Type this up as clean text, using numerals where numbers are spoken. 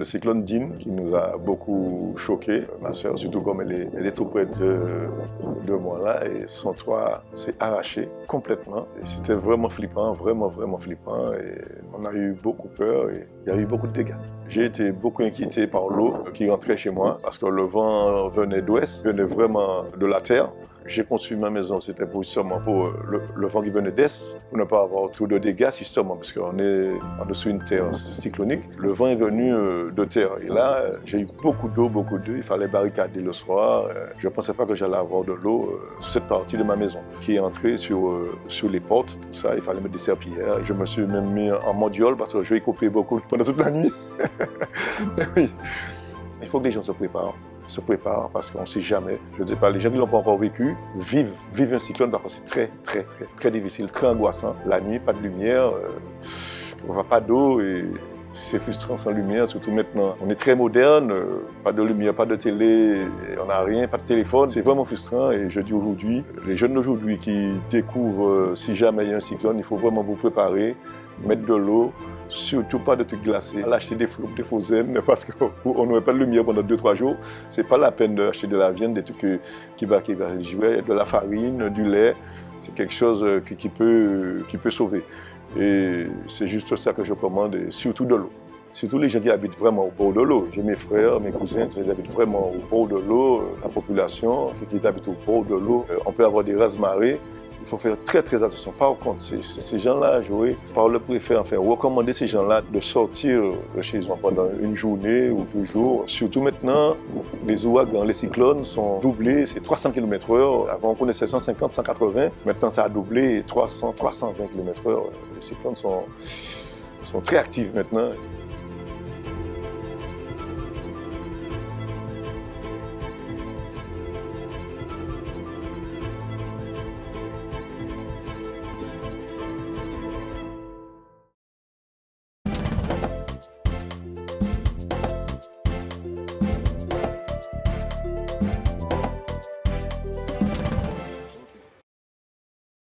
le cyclone Dean qui nous a beaucoup choqué, ma soeur, surtout comme elle est tout près de moi là, et son toit s'est arraché complètement. C'était vraiment flippant, vraiment flippant, et on a eu beaucoup peur et il y a eu beaucoup de dégâts. J'ai été beaucoup inquiété par l'eau qui rentrait chez moi parce que le vent venait d'ouest, venait vraiment de la terre. J'ai construit ma maison, c'était justement pour le vent qui venait d'est, pour ne pas avoir trop de dégâts, justement, parce qu'on est sur une terre cyclonique. Le vent est venu de terre. Et là, j'ai eu beaucoup d'eau. Il fallait barricader le soir. Je ne pensais pas que j'allais avoir de l'eau sur cette partie de ma maison, qui est entrée sur les portes, tout ça. Il fallait mettre des serpillères. Je me suis même mis en modiole parce que je vais couper beaucoup pendant toute la nuit. Oui. Il faut que les gens se préparent parce qu'on ne sait jamais. Je ne dis pas, les gens qui ne l'ont pas encore vécu vivent un cyclone parce que c'est très difficile, très angoissant. La nuit, pas de lumière, on ne voit pas d'eau et c'est frustrant sans lumière, surtout maintenant. On est très moderne, pas de lumière, pas de télé, on n'a rien, pas de téléphone. C'est vraiment frustrant et je dis aujourd'hui, les jeunes d'aujourd'hui qui découvrent si jamais il y a un cyclone, il faut vraiment vous préparer, mettre de l'eau, surtout pas de trucs glacés. Acheter des flocons, des frozen, parce qu'on n'aurait pas de lumière pendant 2-3 jours. C'est pas la peine d'acheter de la viande, des trucs qui va jouer, de la farine, du lait. C'est quelque chose qui peut sauver. Et c'est juste ça que je commande, et surtout de l'eau. Surtout les gens qui habitent vraiment au bord de l'eau. J'ai mes frères, mes cousins qui habitent vraiment au bord de l'eau, la population qui habite au bord de l'eau. On peut avoir des raz-de-marée. Il faut faire très attention. Par contre, ces gens-là, par le préfet, enfin, recommander ces gens-là de sortir de chez eux pendant une journée ou 2 jours. Surtout maintenant, les ouragans, les cyclones sont doublés, c'est 300 km/h. Avant, on connaissait 150, 180. Maintenant, ça a doublé, 300, 320 km/h. Les cyclones sont très actifs maintenant.